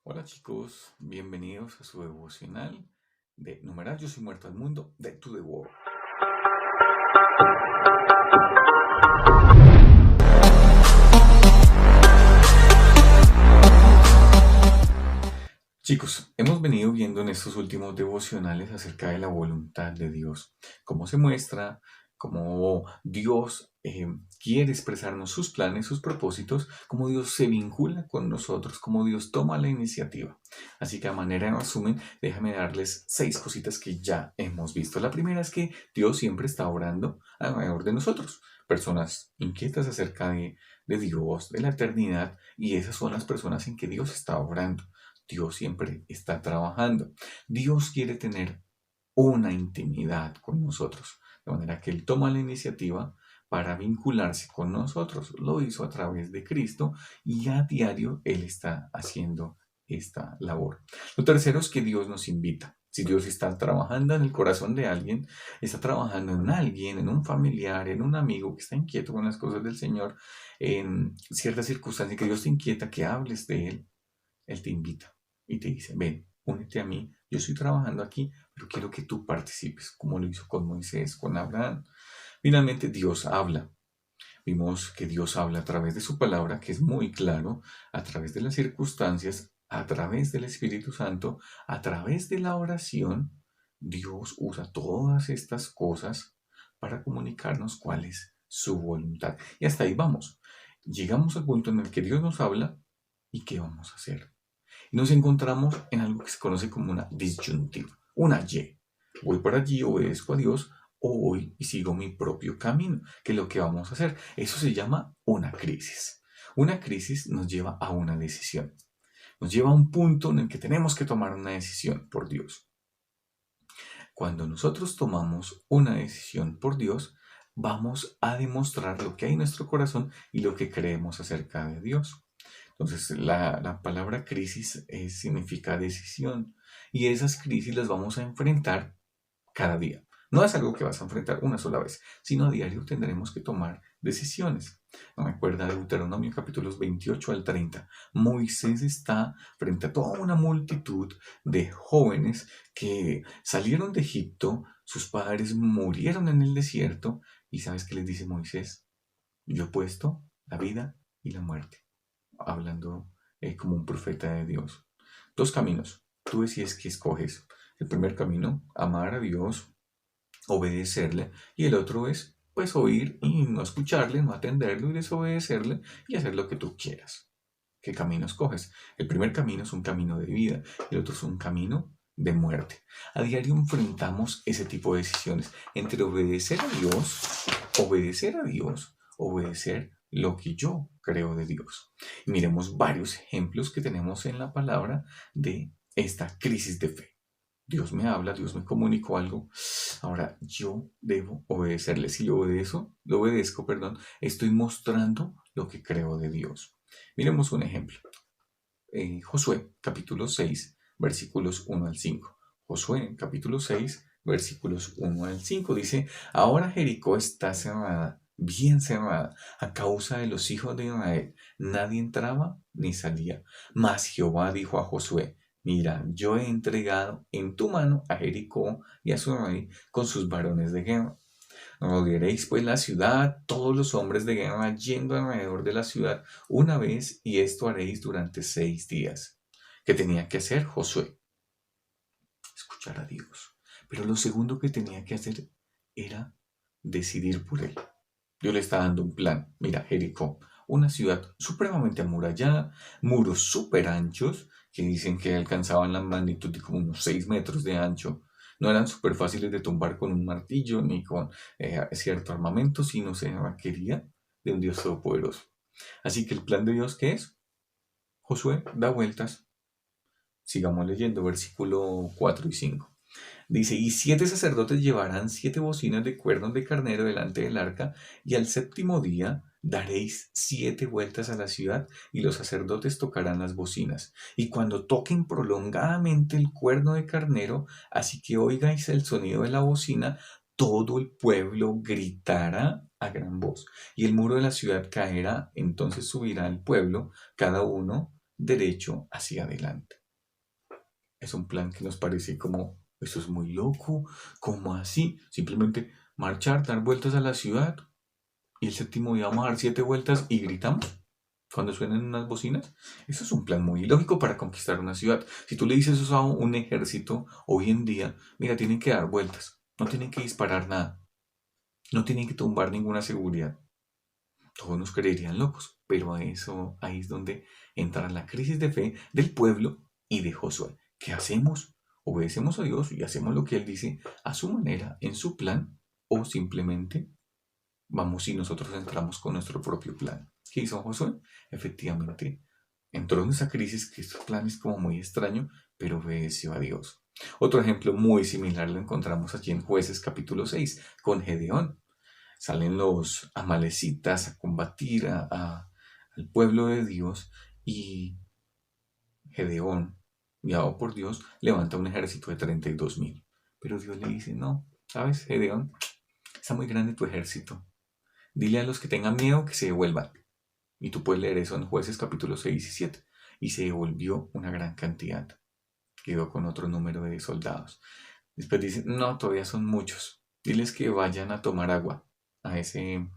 Hola chicos, bienvenidos a su devocional de Numeral Yo soy muerto al mundo de To The World. Chicos, hemos venido viendo en estos últimos devocionales acerca de la voluntad de Dios, cómo se muestra, cómo Dios quiere expresarnos sus planes, sus propósitos, cómo Dios se vincula con nosotros, cómo Dios toma la iniciativa. Así que a manera de resumen, déjame darles 6 cositas que ya hemos visto. La primera es que Dios siempre está orando alrededor de nosotros, personas inquietas acerca de Dios, de la eternidad, y esas son las personas en que Dios está orando. Dios siempre está trabajando. Dios quiere tener una intimidad con nosotros, de manera que Él toma la iniciativa para vincularse con nosotros. Lo hizo a través de Cristo y a diario Él está haciendo esta labor. Lo tercero es que Dios nos invita. Si Dios está trabajando en el corazón de alguien, está trabajando en alguien, en un familiar, en un amigo que está inquieto con las cosas del Señor, en ciertas circunstancias que Dios te inquieta que hables de Él te invita y te dice, ven, únete a mí, yo estoy trabajando aquí, pero quiero que tú participes, como lo hizo con Moisés, con Abraham. Finalmente, Dios habla. Vimos que Dios habla a través de su palabra, que es muy claro, a través de las circunstancias, a través del Espíritu Santo, a través de la oración. Dios usa todas estas cosas para comunicarnos cuál es su voluntad. Y hasta ahí vamos. Llegamos al punto en el que Dios nos habla y qué vamos a hacer. Y nos encontramos en algo que se conoce como una disyuntiva, una Y. Voy por allí, obedezco a Dios, o voy y sigo mi propio camino, que es lo que vamos a hacer. Eso se llama una crisis. Una crisis nos lleva a una decisión. Nos lleva a un punto en el que tenemos que tomar una decisión por Dios. Cuando nosotros tomamos una decisión por Dios, vamos a demostrar lo que hay en nuestro corazón y lo que creemos acerca de Dios. Entonces, la palabra crisis significa decisión y esas crisis las vamos a enfrentar cada día. No es algo que vas a enfrentar una sola vez, sino a diario tendremos que tomar decisiones. No me acuerda de Deuteronomio capítulos 28 al 30. Moisés está frente a toda una multitud de jóvenes que salieron de Egipto, sus padres murieron en el desierto y ¿sabes qué les dice Moisés? Yo he puesto la vida y la muerte, hablando como un profeta de Dios. Dos caminos. Tú decides qué escoges. El primer camino, amar a Dios, obedecerle, y el otro es, pues, oír y no escucharle, no atenderlo y desobedecerle y hacer lo que tú quieras. ¿Qué camino escoges? El primer camino es un camino de vida, el otro es un camino de muerte. A diario enfrentamos ese tipo de decisiones entre obedecer a Dios, obedecer lo que yo creo de Dios. Miremos varios ejemplos que tenemos en la palabra de esta crisis de fe. Dios me habla, Dios me comunicó algo. Ahora yo debo obedecerle. Si lo obedezco, perdón, estoy mostrando lo que creo de Dios. Miremos un ejemplo. Josué, capítulo 6, versículos 1 al 5. Josué, capítulo 6, versículos 1 al 5 dice, ahora Jericó está cerrada, bien cerrada, a causa de los hijos de Israel. Nadie entraba ni salía. Mas Jehová dijo a Josué, mira, yo he entregado en tu mano a Jericó y a su rey con sus varones de guerra. Rodearéis pues la ciudad, todos los hombres de guerra yendo alrededor de la ciudad una vez, y esto haréis durante 6 días. ¿Qué tenía que hacer Josué? Escuchar a Dios. Pero lo segundo que tenía que hacer era decidir por él. Dios le está dando un plan. Mira, Jericó, una ciudad supremamente amurallada, muros súper anchos, que dicen que alcanzaban la magnitud de como unos 6 metros de ancho. No eran súper fáciles de tumbar con un martillo ni con cierto armamento, sino se requería de un Dios todopoderoso. Así que el plan de Dios, ¿qué es? Josué da vueltas. Sigamos leyendo versículo 4 y 5. Dice, y 7 sacerdotes llevarán 7 bocinas de cuernos de carnero delante del arca, y al séptimo día daréis 7 vueltas a la ciudad, y los sacerdotes tocarán las bocinas. Y cuando toquen prolongadamente el cuerno de carnero, así que oigáis el sonido de la bocina, todo el pueblo gritará a gran voz, y el muro de la ciudad caerá, entonces subirá el pueblo, cada uno derecho hacia adelante. Es un plan que nos parece como, eso es muy loco, ¿cómo así? Simplemente marchar, dar vueltas a la ciudad y el séptimo día vamos a dar 7 vueltas y gritamos cuando suenen unas bocinas. Eso es un plan muy ilógico para conquistar una ciudad. Si tú le dices eso a un ejército hoy en día, mira, tienen que dar vueltas, no tienen que disparar nada, no tienen que tumbar ninguna seguridad. Todos nos creerían locos, pero eso ahí es donde entra la crisis de fe del pueblo y de Josué. ¿Qué hacemos? ¿Obedecemos a Dios y hacemos lo que Él dice a su manera, en su plan, o simplemente vamos y nosotros entramos con nuestro propio plan? ¿Qué hizo Josué? Efectivamente, entró en esa crisis, que este plan es como muy extraño, pero obedeció a Dios. Otro ejemplo muy similar lo encontramos aquí en Jueces capítulo 6 con Gedeón. Salen los amalecitas a combatir al pueblo de Dios y Gedeón, guiado por Dios, levanta un ejército de 32.000. Pero Dios le dice, no, ¿sabes, Gedeón? Está muy grande tu ejército. Dile a los que tengan miedo que se devuelvan. Y tú puedes leer eso en Jueces capítulo 6 y 7. Y se devolvió una gran cantidad. Quedó con otro número de soldados. Después dice, no, todavía son muchos. Diles que vayan a tomar agua a ese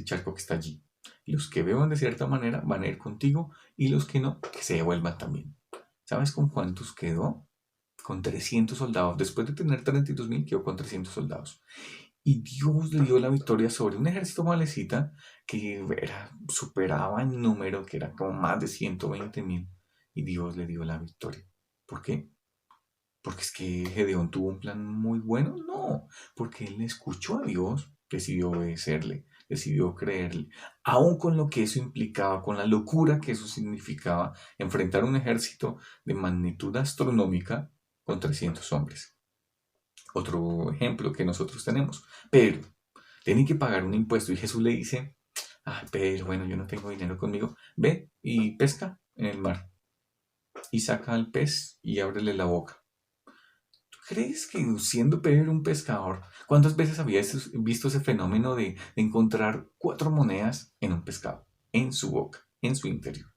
charco que está allí. Los que beban de cierta manera van a ir contigo y los que no, que se devuelvan también. ¿Sabes con cuántos quedó? Con 300 soldados. Después de tener 32.000, quedó con 300 soldados. Y Dios le dio la victoria sobre un ejército malecita que superaba en número, que era como más de 120.000. Y Dios le dio la victoria. ¿Por qué? Porque es que Gedeón tuvo un plan muy bueno. No, porque él escuchó a Dios, decidió obedecerle, decidió creerle, aun con lo que eso implicaba, con la locura que eso significaba, enfrentar un ejército de magnitud astronómica con 300 hombres. Otro ejemplo que nosotros tenemos, Pedro, tiene que pagar un impuesto y Jesús le dice, Pedro, bueno, yo no tengo dinero conmigo, ve y pesca en el mar y saca al pez y ábrele la boca. ¿Crees que siendo Pedro un pescador, cuántas veces había visto ese fenómeno de encontrar 4 monedas en un pescado, en su boca, en su interior?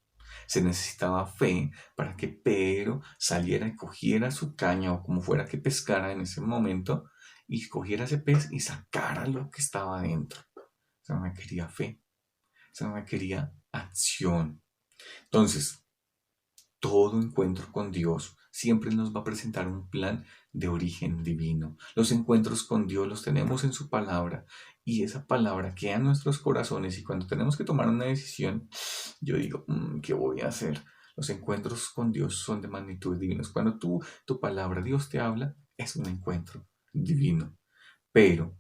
Se necesitaba fe para que Pedro saliera y cogiera su caña o como fuera que pescara en ese momento y cogiera ese pez y sacara lo que estaba adentro. Eso no me quería fe, eso no me quería acción. Entonces, todo encuentro con Dios siempre nos va a presentar un plan de origen divino. Los encuentros con Dios los tenemos en su palabra y esa palabra queda en nuestros corazones y cuando tenemos que tomar una decisión, yo digo, ¿qué voy a hacer? Los encuentros con Dios son de magnitud divinos. Cuando tu palabra, Dios te habla, es un encuentro divino. Pero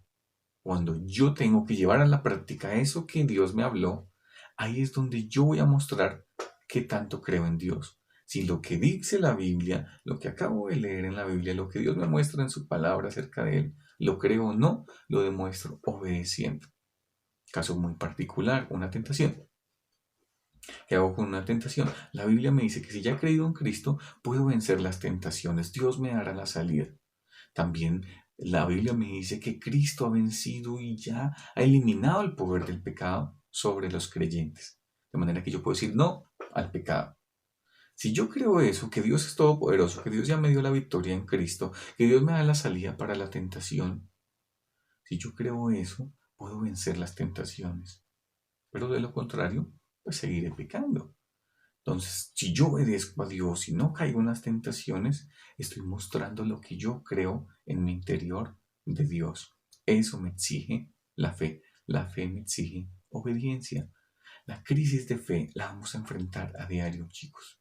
cuando yo tengo que llevar a la práctica eso que Dios me habló, ahí es donde yo voy a mostrar qué tanto creo en Dios. Si lo que dice la Biblia, lo que acabo de leer en la Biblia, lo que Dios me muestra en su palabra acerca de Él, lo creo o no, lo demuestro obedeciendo. Caso muy particular, una tentación. ¿Qué hago con una tentación? La Biblia me dice que si ya he creído en Cristo, puedo vencer las tentaciones. Dios me dará la salida. También la Biblia me dice que Cristo ha vencido y ya ha eliminado el poder del pecado sobre los creyentes. De manera que yo puedo decir no al pecado. Si yo creo eso, que Dios es todopoderoso, que Dios ya me dio la victoria en Cristo, que Dios me da la salida para la tentación, si yo creo eso, puedo vencer las tentaciones. Pero de lo contrario, pues seguiré pecando. Entonces, si yo obedezco a Dios y no caigo en las tentaciones, estoy mostrando lo que yo creo en mi interior de Dios. Eso me exige la fe. La fe me exige obediencia. La crisis de fe la vamos a enfrentar a diario, chicos.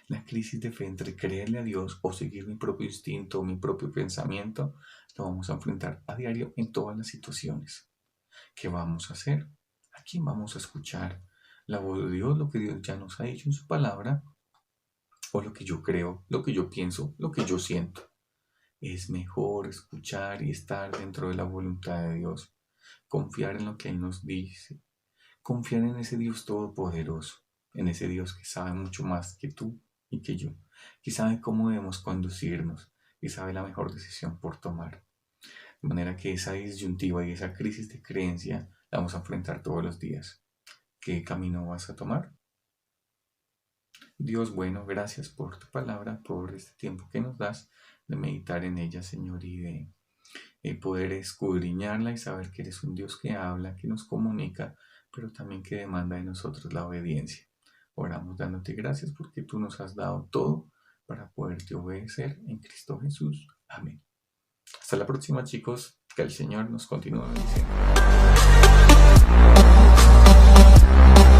La crisis de fe entre creerle a Dios o seguir mi propio instinto o mi propio pensamiento, lo vamos a enfrentar a diario en todas las situaciones. ¿Qué vamos a hacer? ¿A quién vamos a escuchar? ¿La voz de Dios, lo que Dios ya nos ha dicho en su palabra? ¿O lo que yo creo, lo que yo pienso, lo que yo siento? Es mejor escuchar y estar dentro de la voluntad de Dios. Confiar en lo que Él nos dice. Confiar en ese Dios todopoderoso. En ese Dios que sabe mucho más que tú y que yo. Que sabe cómo debemos conducirnos. Y sabe la mejor decisión por tomar. De manera que esa disyuntiva y esa crisis de creencia la vamos a enfrentar todos los días. ¿Qué camino vas a tomar? Dios bueno, gracias por tu palabra, por este tiempo que nos das de meditar en ella, Señor, y de poder escudriñarla y saber que eres un Dios que habla, que nos comunica, pero también que demanda de nosotros la obediencia. Oramos dándote gracias porque tú nos has dado todo para poderte obedecer en Cristo Jesús. Amén. Hasta la próxima, chicos. Que el Señor nos continúe bendiciendo.